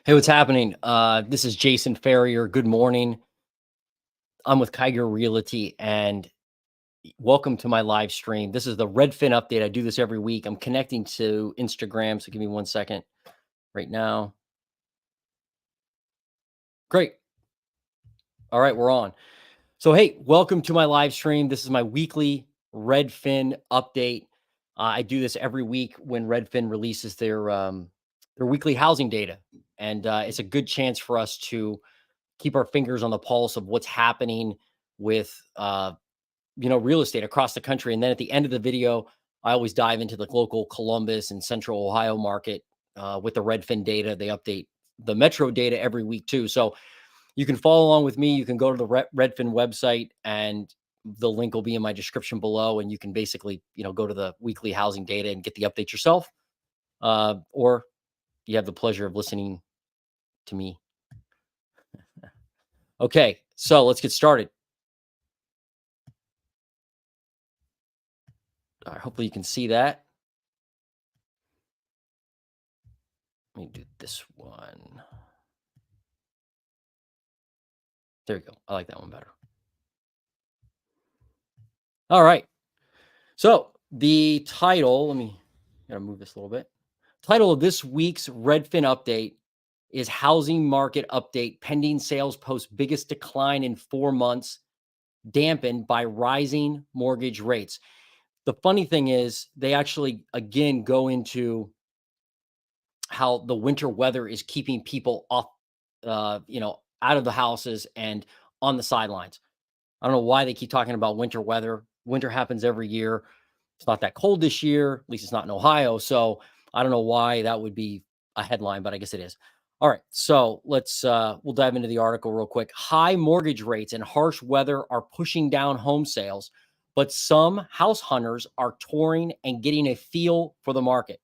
Hey, what's happening? This is Jason Ferrier. Good morning. I'm with Kiger Realty and welcome to my live stream. This is the Redfin update. I do this every week. I'm connecting to Instagram. So give me 1 second right now. Great. All right, we're on. So, hey, welcome to my live stream. This is my weekly Redfin update. I do this every week when Redfin releases their weekly housing data. And it's a good chance for us to keep our fingers on the pulse of what's happening with real estate across the country. And then at the end of the video, I always dive into the local Columbus and Central Ohio market with the Redfin data. They update the Metro data every week too. So you can follow along with me. You can go to the Redfin website, and the link will be in my description below. And you can basically, go to the weekly housing data and get the update yourself, or you have the pleasure of listening to me. Okay, so let's get started. All right, hopefully you can see that. Let me do this one. There we go. I like that one better. All right. So the title, gotta move this a little bit. Title of this week's Redfin update is Housing Market Update. Pending sales post biggest decline in 4 months, dampened by rising mortgage rates. The funny thing is they actually, again, go into how the winter weather is keeping people off, out of the houses and on the sidelines. I don't know why they keep talking about winter weather. Winter happens every year. It's not that cold this year. At least it's not in Ohio. So I don't know why that would be a headline, but I guess it is. All right. So we'll dive into the article real quick. High mortgage rates and harsh weather are pushing down home sales, but some house hunters are touring and getting a feel for the market.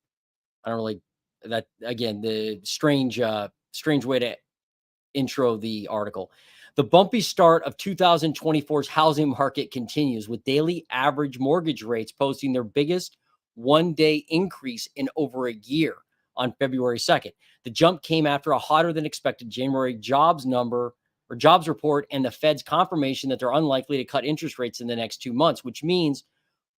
I don't really, that again, the strange way to intro the article. The bumpy start of 2024's housing market continues, with daily average mortgage rates posting their biggest 1 day increase in over a year on February 2nd. The jump came after a hotter than expected January jobs report and the Fed's confirmation that they're unlikely to cut interest rates in the next 2 months, which means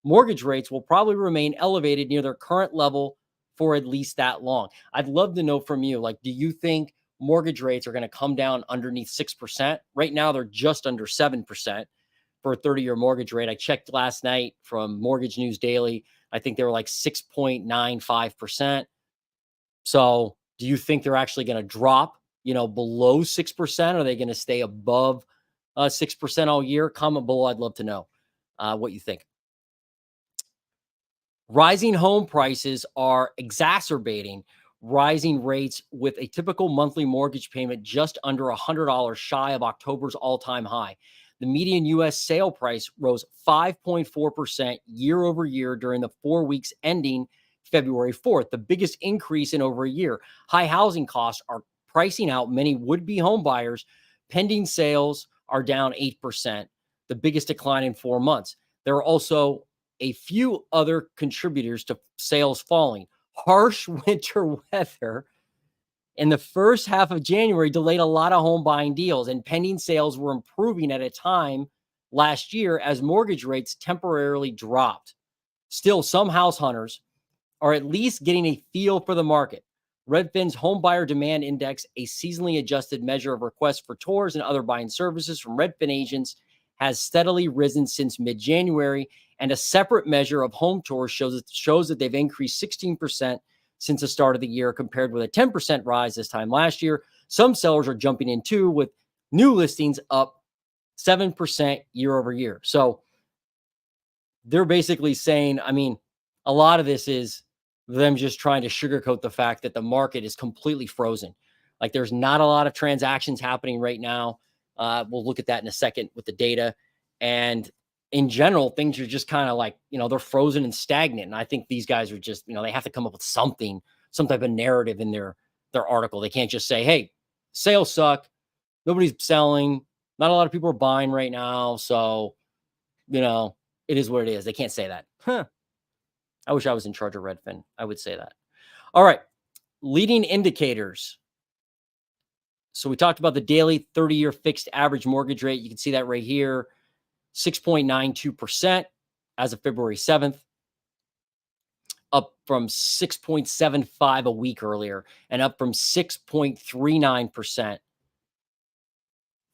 mortgage rates will probably remain elevated near their current level for at least that long. I'd love to know from you, like, do you think mortgage rates are going to come down underneath 6%? Right now, they're just under 7% for a 30-year mortgage rate. I checked last night from Mortgage News Daily. I think they were like 6.95%. So do you think they're actually going to drop, below 6%? Are they going to stay above 6% all year? Comment below. I'd love to know what you think. Rising home prices are exacerbating rising rates, with a typical monthly mortgage payment just under $100 shy of October's all-time high. The median U.S. sale price rose 5.4% year over year during the 4 weeks ending February 4th, the biggest increase in over a year. High housing costs are pricing out many would-be home buyers. Pending sales are down 8%, the biggest decline in 4 months. There are also a few other contributors to sales falling. Harsh winter weather in the first half of January delayed a lot of home buying deals, and pending sales were improving at a time last year as mortgage rates temporarily dropped. Still, some house hunters are at least getting a feel for the market. Redfin's Home Buyer Demand Index, a seasonally adjusted measure of requests for tours and other buying services from Redfin agents, has steadily risen since mid-January, and a separate measure of home tours shows that they've increased 16% since the start of the year, compared with a 10% rise this time last year. Some sellers are jumping in too, with new listings up 7% year over year. So they're basically saying, a lot of this is them just trying to sugarcoat the fact that the market is completely frozen. Like, there's not a lot of transactions happening right now. We'll look at that in a second with the data. And in general, things are just kind of like, they're frozen and stagnant. And I think these guys are just, they have to come up with something, some type of narrative in their article. They can't just say, hey, sales suck. Nobody's selling. Not a lot of people are buying right now. So, it is what it is. They can't say that. I wish I was in charge of Redfin. I would say that. All right. Leading indicators. So we talked about the daily 30-year fixed average mortgage rate. You can see that right here, 6.92% as of February 7th, up from 6.75 a week earlier, and up from 6.39%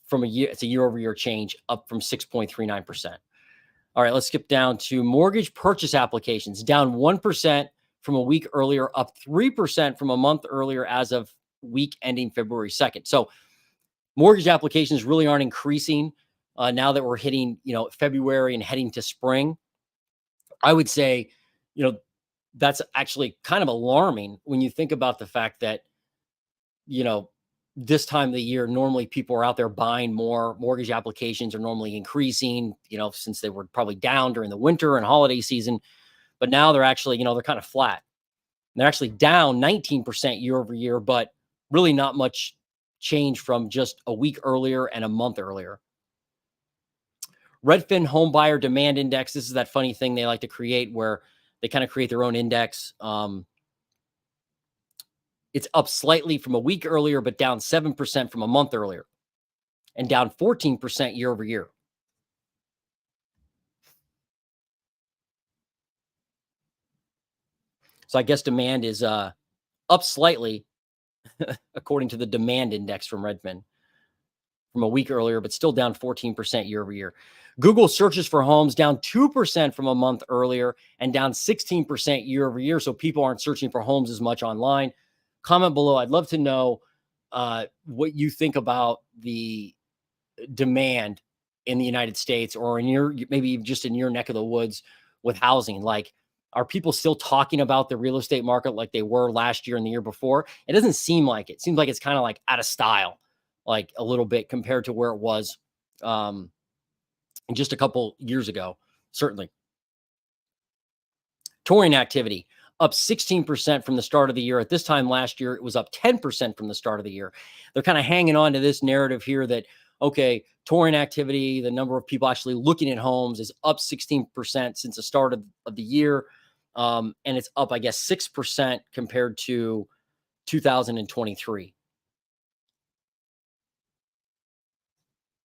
from a year. It's a year over year change, up from 6.39%. All right, let's skip down to mortgage purchase applications, down 1% from a week earlier, up 3% from a month earlier as of week ending February 2nd. So mortgage applications really aren't increasing now that we're hitting, February and heading to spring. I would say, you know, that's actually kind of alarming when you think about the fact that, you know, this time of the year, normally people are out there buying more. Mortgage applications are normally increasing, since they were probably down during the winter and holiday season. But now they're actually, they're kind of flat. They're actually down 19% year over year, but really not much change from just a week earlier and a month earlier. Redfin Home Buyer Demand Index. This is that funny thing they like to create where they kind of create their own index. It's up slightly from a week earlier, but down 7% from a month earlier and down 14% year over year. So I guess demand is up slightly according to the demand index from Redfin from a week earlier, but still down 14% year over year. Google searches for homes down 2% from a month earlier and down 16% year over year. So people aren't searching for homes as much online. Comment below. I'd love to know what you think about the demand in the United States or in your, maybe just in your neck of the woods with housing. Like, are people still talking about the real estate market like they were last year and the year before? It doesn't seem like it. It seems like it's kind of like out of style, like a little bit compared to where it was just a couple years ago, certainly. Touring activity up 16% from the start of the year. At this time last year, it was up 10% from the start of the year. They're kind of hanging on to this narrative here that, okay, touring activity, the number of people actually looking at homes is up 16% since the start of the year. And it's up, I guess, 6% compared to 2023.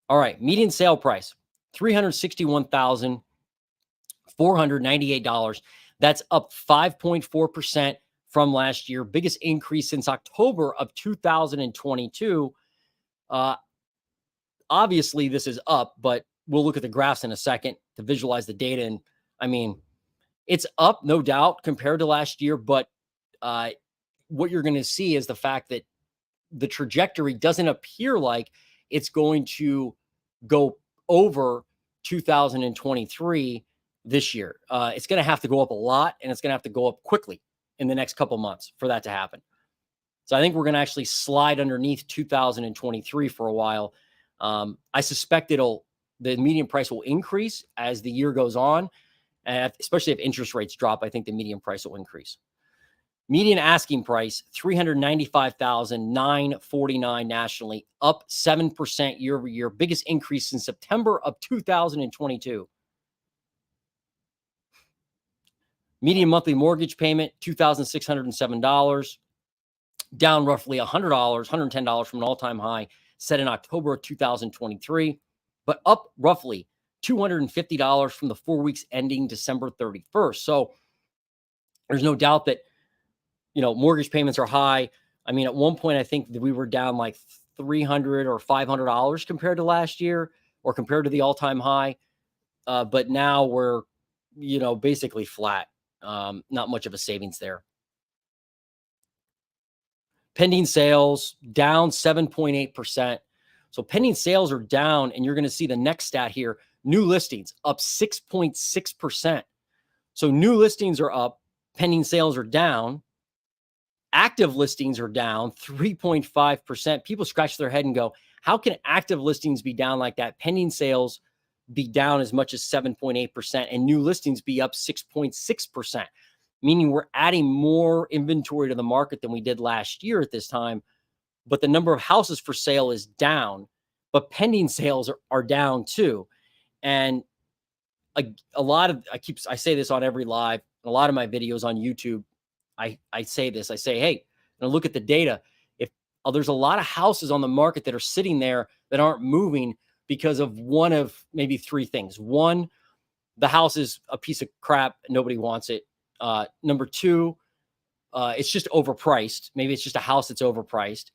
All right, median sale price, $361,498. That's up 5.4% from last year. Biggest increase since October of 2022. Obviously, this is up, but we'll look at the graphs in a second to visualize the data. And I mean, it's up, no doubt, compared to last year. But what you're going to see is the fact that the trajectory doesn't appear like it's going to go over 2023 this year. It's going to have to go up a lot, and it's going to have to go up quickly in the next couple months for that to happen. So I think we're going to actually slide underneath 2023 for a while. I suspect the median price will increase as the year goes on, and especially if interest rates drop. I think the median price will increase. Median asking price, $395,949 nationally, up 7% year over year. Biggest increase since September of 2022. Median monthly mortgage payment, $2,607, down roughly $100, $110 from an all-time high set in October of 2023, but up roughly $250 from the 4 weeks ending December 31st. So there's no doubt that, mortgage payments are high. I mean, at one point, I think that we were down like $300 or $500 compared to last year or compared to the all-time high. But now we're, basically flat. Not much of a savings there. Pending sales down 7.8%. So pending sales are down, and you're going to see the next stat here. New listings up 6.6%. So new listings are up, pending sales are down. Active listings are down 3.5%. People scratch their head and go, how can active listings be down like that? Pending sales be down as much as 7.8% and new listings be up 6.6%, meaning we're adding more inventory to the market than we did last year at this time. But the number of houses for sale is down, but pending sales are down too. And I say this on every live, a lot of my videos on YouTube. I say this, hey, look at the data. If there's a lot of houses on the market that are sitting there that aren't moving because of one of maybe three things. One, the house is a piece of crap. Nobody wants it. Number two, it's just overpriced. Maybe it's just a house that's overpriced.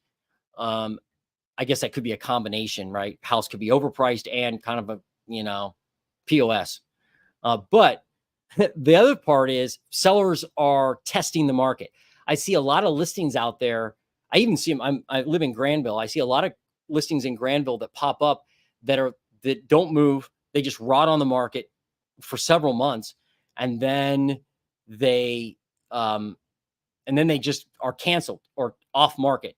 I guess that could be a combination, right? House could be overpriced and kind of a, POS. But the other part is sellers are testing the market. I see a lot of listings out there. I even see them. I live in Granville. I see a lot of listings in Granville that pop up that don't move. They just rot on the market for several months, and then they just are canceled or off market,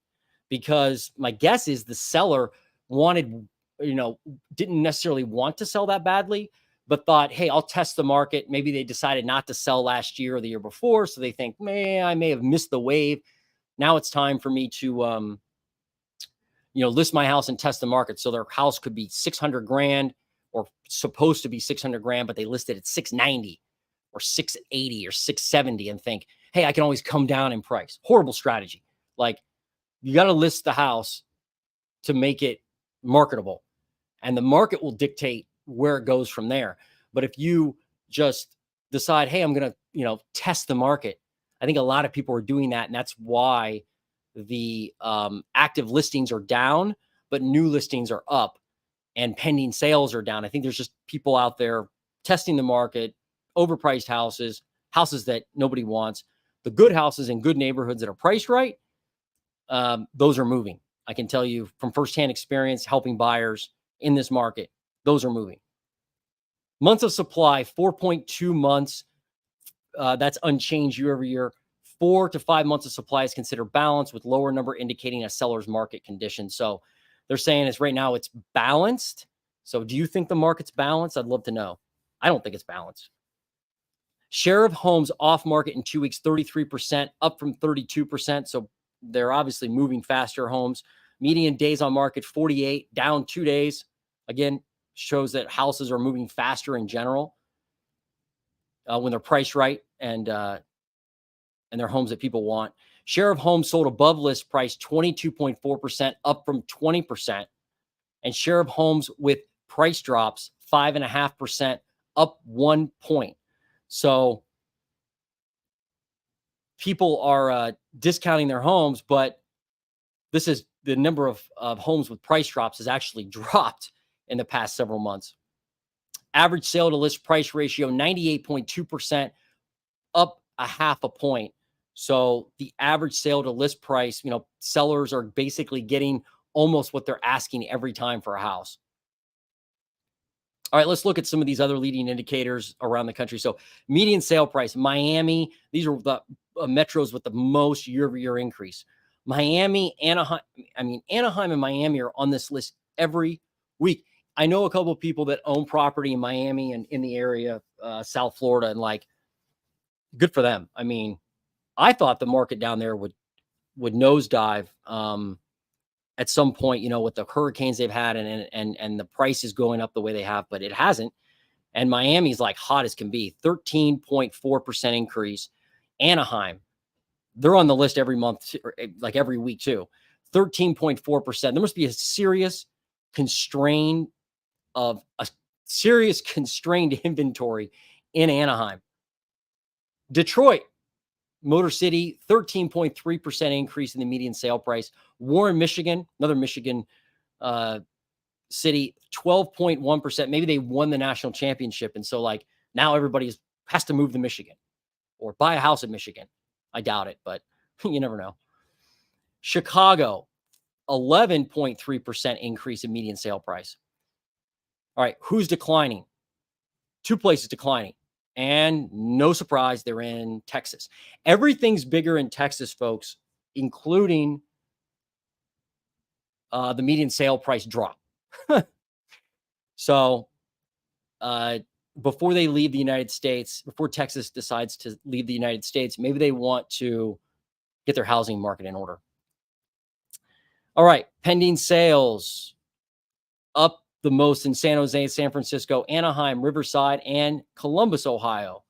because my guess is the seller wanted, didn't necessarily want to sell that badly, but thought, hey, I'll test the market. Maybe they decided not to sell last year or the year before, so they think, man, I may have missed the wave. Now it's time for me to, list my house and test the market. So their house could be 600 grand or supposed to be 600 grand, but they listed at 690 or 680 or 670 and think, hey, I can always come down in price. Horrible strategy. Like, you got to list the house to make it marketable, and the market will dictate where it goes from there. But if you just decide, hey, I'm going to, test the market, I think a lot of people are doing that. And that's why the active listings are down, but new listings are up and pending sales are down. I think there's just people out there testing the market, overpriced houses that nobody wants. The good houses in good neighborhoods that are priced right, those are moving. I can tell you from firsthand experience helping buyers in this market, those are moving. Months of supply, 4.2 months. That's unchanged year over year. 4 to 5 months of supply is considered balanced, with lower number indicating a seller's market condition. So they're saying is right now it's balanced. So do you think the market's balanced? I'd love to know. I don't think it's balanced. Share of homes off market in 2 weeks, 33%, up from 32%. So they're obviously moving faster homes. Median days on market, 48, down 2 days. Again, shows that houses are moving faster in general when they're priced right and they're homes that people want. Share of homes sold above list price, 22.4%, up from 20%. And share of homes with price drops, 5.5%, up 1 point. So people are discounting their homes, but this is the number of homes with price drops has actually dropped in the past several months. Average sale to list price ratio, 98.2%, up 0.5 point. So the average sale to list price, sellers are basically getting almost what they're asking every time for a house. All right, let's look at some of these other leading indicators around the country. So median sale price, Miami, these are the metros with the most year-over-year increase. Anaheim and Miami are on this list every week. I know a couple of people that own property in Miami and in the area, South Florida, and good for them. I mean, I thought the market down there would nosedive at some point, with the hurricanes they've had and the prices going up the way they have, but it hasn't. And Miami's hot as can be, 13.4% increase. Anaheim, they're on the list every month, every week too, 13.4%. There must be a serious constrained inventory in Anaheim. Detroit, Motor City, 13.3% increase in the median sale price. Warren, Michigan, another Michigan city, 12.1%. Maybe they won the national championship. And so now everybody has to move to Michigan or buy a house in Michigan. I doubt it, but you never know. Chicago, 11.3% increase in median sale price. All right, who's declining? 2 places declining. And no surprise, they're in Texas. Everything's bigger in Texas, folks, including the median sale price drop. So before they leave the United States, before Texas decides to leave the United States, maybe they want to get their housing market in order. All right, pending sales up the most in San Jose, San Francisco, Anaheim, Riverside, and Columbus, Ohio.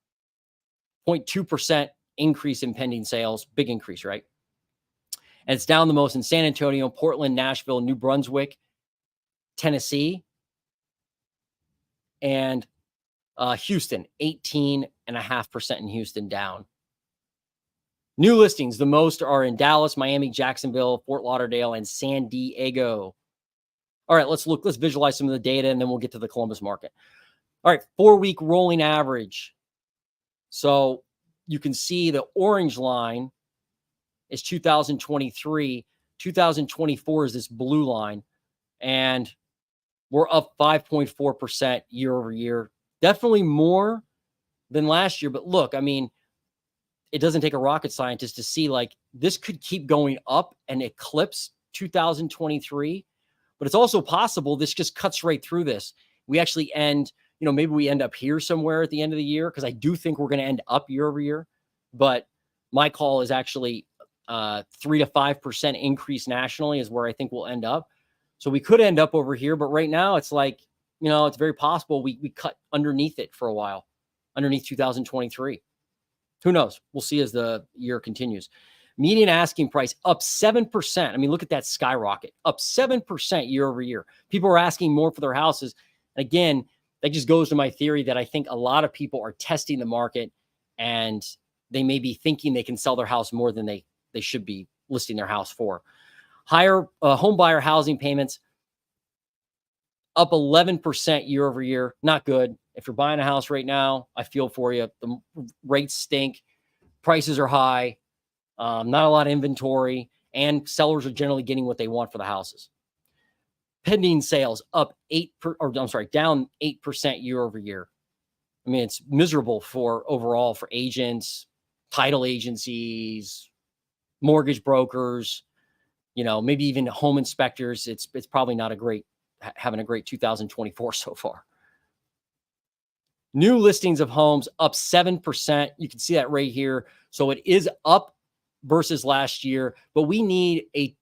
0.2% increase in pending sales. Big increase, right? And it's down the most in San Antonio, Portland, Nashville, New Brunswick, Tennessee, and Houston, 18.5% in Houston down. New listings, the most are in Dallas, Miami, Jacksonville, Fort Lauderdale, and San Diego. All right, let's visualize some of the data, and then we'll get to the Columbus market. All right, 4-week rolling average. So you can see the orange line is 2023. 2024 is this blue line, and we're up 5.4% year over year. Definitely more than last year. But look, I mean, it doesn't take a rocket scientist to see like this could keep going up and eclipse 2023. But it's also possible this just cuts right through this. We actually end, maybe we end up here somewhere at the end of the year, because I do think we're going to end up year over year. But my call is actually 3 to 5% increase nationally is where I think we'll end up. So we could end up over here, but right now it's like, it's very possible we cut underneath it for a while, underneath 2023. Who knows? We'll see as the year continues. Median asking price up 7%. I mean, look at that skyrocket, up 7% year over year. People are asking more for their houses. And again, that just goes to my theory that I think a lot of people are testing the market, and they may be thinking they can sell their house more than they should be listing their house for. Higher home buyer housing payments up 11% year over year. Not good. If you're buying a house right now, I feel for you. The rates stink. Prices are high. Not a lot of inventory, and sellers are generally getting what they want for the houses. Pending sales up down 8% year over year. I mean, it's miserable for overall for agents, title agencies, mortgage brokers, maybe even home inspectors. It's probably not having a great 2024 so far. New listings of homes up 7%. You can see that right here. So it is up versus last year, but we need a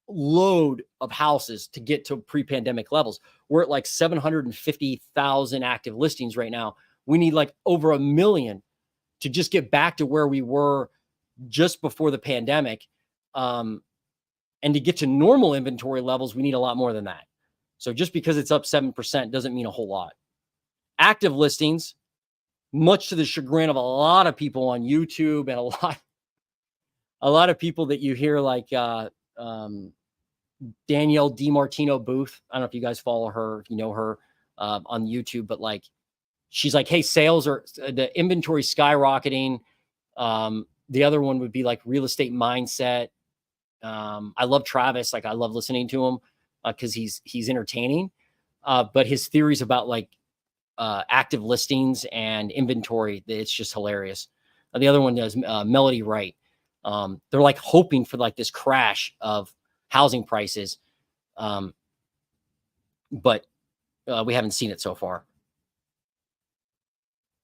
load of houses to get to pre-pandemic levels. We're at like 750,000 active listings right now. We need like over 1 million to just get back to where we were just before the pandemic. And to get to normal inventory levels, we need a lot more than that. So just because it's up 7% doesn't mean a whole lot. Active listings, much to the chagrin of a lot of people on YouTube and a lot of people that you hear like Danielle DiMartino Booth. I don't know if you guys follow her, if you know her on YouTube, but like she's like, hey, sales are the inventory skyrocketing. The other one would be like real estate mindset. I love Travis. Like I love listening to him because he's entertaining. But his theories about like active listings and inventory, it's just hilarious. The other one is Melody Wright. They're like hoping for like this crash of housing prices. But we haven't seen it so far.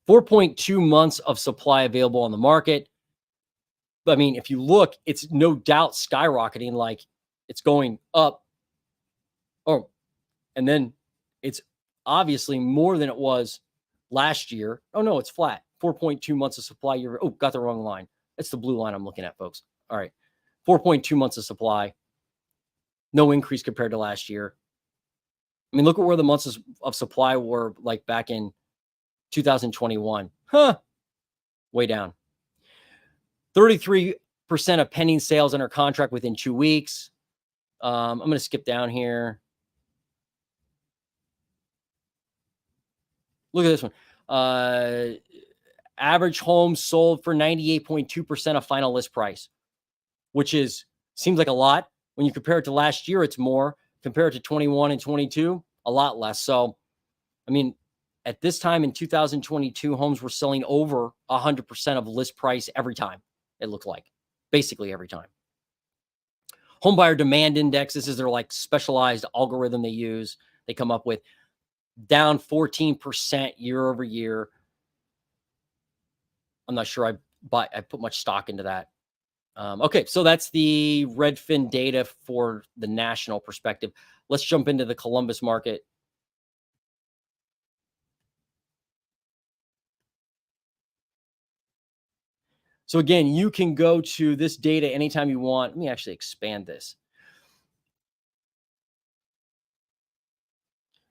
4.2 months of supply available on the market. I mean, if you look, it's no doubt skyrocketing, like it's going up. Oh, and then it's obviously more than it was last year. Oh, no, it's flat. 4.2 months of supply year. Oh, got the wrong line. It's the blue line I'm looking at, folks. All right. 4.2 months of supply. No increase compared to last year. I mean, look at where the months of supply were like back in 2021. Way down. 33% of pending sales under contract within 2 weeks. I'm going to skip down here. Look at this one. Average home sold for 98.2% of final list price, which seems like a lot. When you compare it to last year, it's more. Compare it to 21 and 22, a lot less. So, I mean, at this time in 2022, homes were selling over 100% of list price every time. It looked like basically every time. Home buyer demand index. This is their like specialized algorithm they use. They come up with down 14% year over year. I'm not sure I put much stock into that. Okay, so that's the Redfin data for the national perspective. Let's jump into the Columbus market. So again, you can go to this data anytime you want. Let me actually expand this.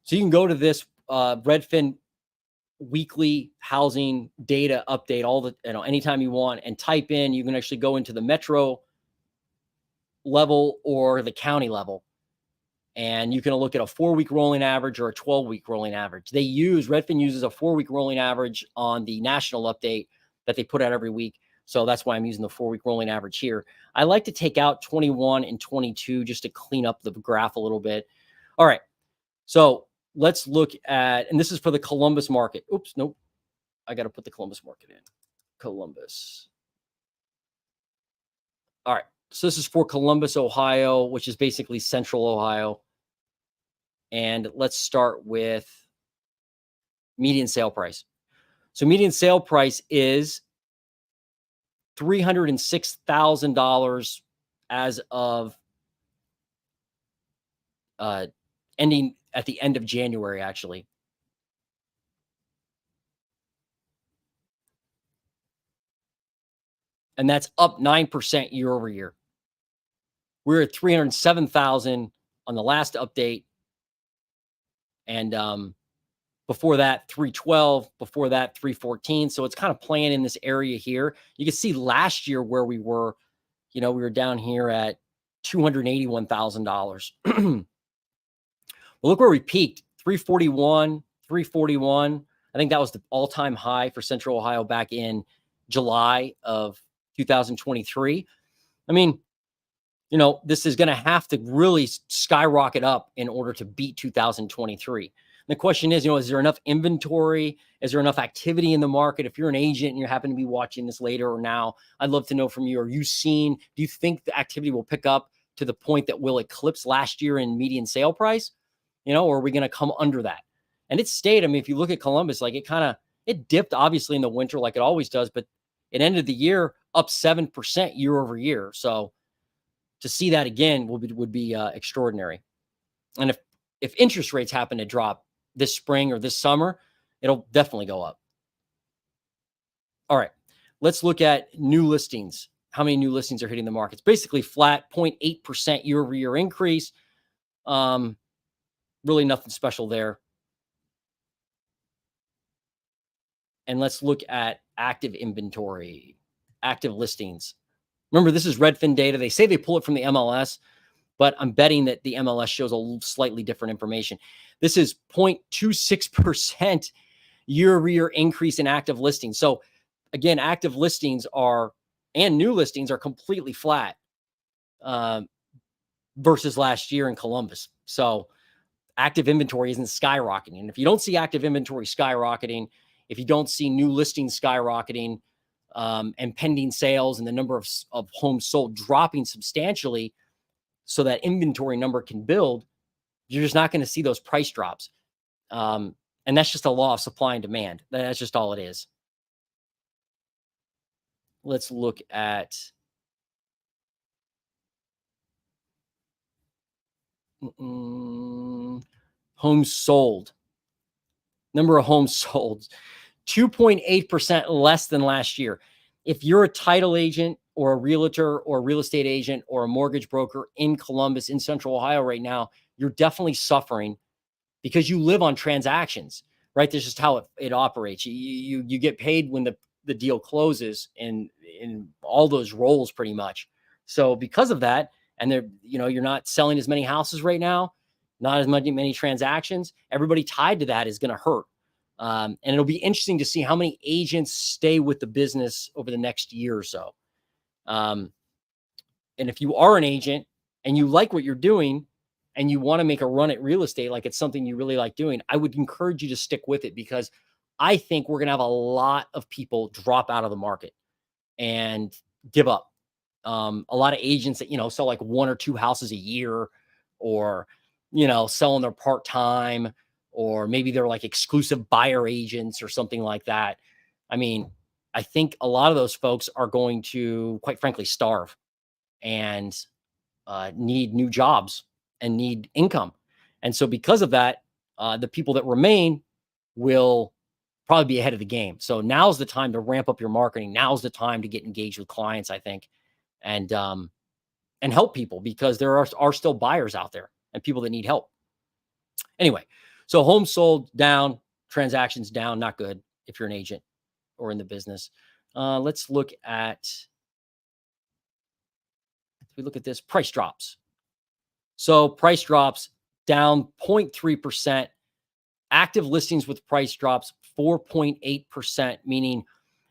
So you can go to this Redfin weekly housing data update all the anytime you want and type in. You can actually go into the metro level or the county level, and you can look at a 4-week rolling average or a 12-week rolling average. Redfin uses a 4-week rolling average on the national update that they put out every week. So that's why I'm using the 4-week rolling average here. I like to take out 21 and 22 just to clean up the graph a little bit. All right. So let's look at, and this is for the Columbus market. Oops, nope. I got to put the Columbus market in. Columbus. All right. So this is for Columbus, Ohio, which is basically central Ohio. And let's start with median sale price. So median sale price is $306,000 as of ending at the end of January, actually. And that's up 9% year over year. We're at 307,000 on the last update. And before that, 312, before that, 314. So it's kind of playing in this area here. You can see last year where we were, we were down here at $281,000. Well, look where we peaked, 341, 341. I think that was the all-time high for Central Ohio back in July of 2023. I mean, this is going to have to really skyrocket up in order to beat 2023. And the question is there enough inventory? Is there enough activity in the market? If you're an agent and you happen to be watching this later or now, I'd love to know from you. Do you think the activity will pick up to the point that will eclipse last year in median sale price? Or are we going to come under that? And it stayed. I mean, if you look at Columbus, like it dipped obviously in the winter like it always does, but it ended the year up 7% year over year. So to see that again would be extraordinary. And if interest rates happen to drop this spring or this summer, it'll definitely go up. All right, let's look at new listings. How many new listings are hitting the market? It's basically flat, 0.8% year over year increase. Really nothing special there. And let's look at active inventory, active listings. Remember, this is Redfin data. They say they pull it from the MLS, but I'm betting that the MLS shows a slightly different information. This is 0.26% year over year increase in active listings. So again, active listings and new listings are completely flat versus last year in Columbus. So active inventory isn't skyrocketing. And if you don't see active inventory skyrocketing, if you don't see new listings skyrocketing, and pending sales and the number of homes sold dropping substantially so that inventory number can build, you're just not going to see those price drops. And that's just a law of supply and demand. That's just all it is. Let's look at homes sold. Number of homes sold, 2.8% less than last year. If you're a title agent or a realtor or a real estate agent or a mortgage broker in Columbus, in Central Ohio right now, you're definitely suffering because you live on transactions, right? That's just how it operates. You get paid when the deal closes in all those roles pretty much. So because of that, and you're not selling as many houses right now, not as many transactions, everybody tied to that is going to hurt. And it'll be interesting to see how many agents stay with the business over the next year or so. And if you are an agent and you like what you're doing and you want to make a run at real estate, like it's something you really like doing, I would encourage you to stick with it, because I think we're going to have a lot of people drop out of the market and give up. A lot of agents that, sell like 1 or 2 houses a year, or, selling their part-time, or maybe they're like exclusive buyer agents or something like that. I mean, I think a lot of those folks are going to, quite frankly, starve and need new jobs and need income. And so because of that, the people that remain will probably be ahead of the game. So now's the time to ramp up your marketing. Now's the time to get engaged with clients, I think, and help people, because there are still buyers out there and people that need help. Anyway, so homes sold down, transactions down, not good if you're an agent or in the business. Let's look at, we look at this, price drops. So price drops down 0.3%. Active listings with price drops 4.8%, meaning,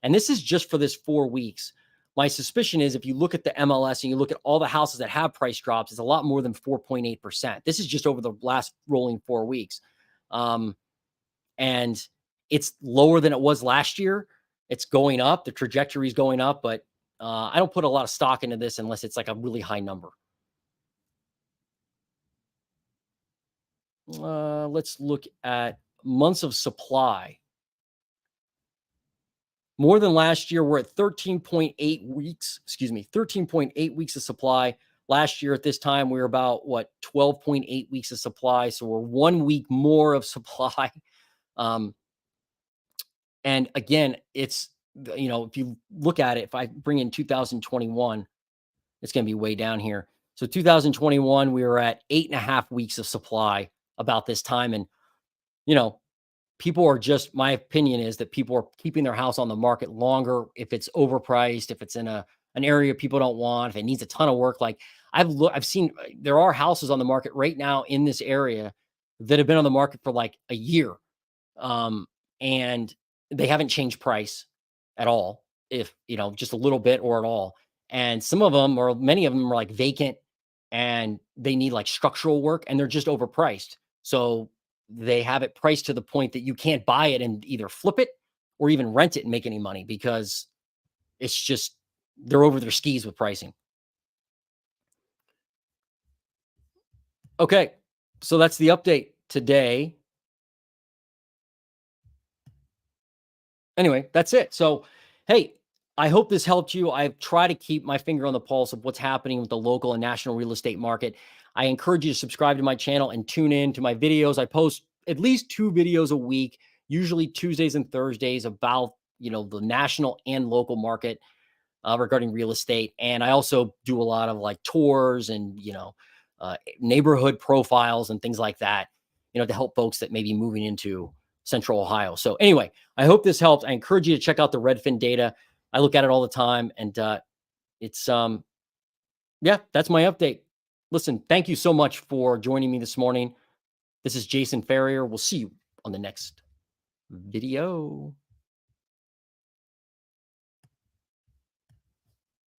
and this is just for this 4 weeks. My suspicion is if you look at the MLS and you look at all the houses that have price drops, it's a lot more than 4.8%. This is just over the last rolling 4 weeks. And it's lower than it was last year. It's going up. The trajectory is going up, but I don't put a lot of stock into this unless it's like a really high number. Let's look at months of supply. More than last year, we're at 13.8 weeks, 13.8 weeks of supply. Last year at this time, we were about 12.8 weeks of supply. So we're 1 week more of supply. And again, it's, if you look at it, if I bring in 2021, it's going to be way down here. So 2021, we were at 8.5 weeks of supply about this time. And, people are just, my opinion is that people are keeping their house on the market longer. If it's overpriced, if it's in an area people don't want, if it needs a ton of work, like I've seen, there are houses on the market right now in this area that have been on the market for like a year. And they haven't changed price at all, if, just a little bit or at all. And some of them, or many of them, are like vacant and they need like structural work and they're just overpriced. So they have it priced to the point that you can't buy it and either flip it or even rent it and make any money, because it's just, they're over their skis with pricing. Okay. So that's the update today. Anyway, that's it. So, hey, I hope this helped you. I try to keep my finger on the pulse of what's happening with the local and national real estate market. I encourage you to subscribe to my channel and tune in to my videos. I post at least 2 videos a week, usually Tuesdays and Thursdays, about, the national and local market regarding real estate. And I also do a lot of like tours and, neighborhood profiles and things like that, to help folks that may be moving into Central Ohio. So anyway, I hope this helped. I encourage you to check out the Redfin data. I look at it all the time, and it's yeah, that's my update. Listen, thank you so much for joining me this morning. This is Jason Ferrier. We'll see you on the next video.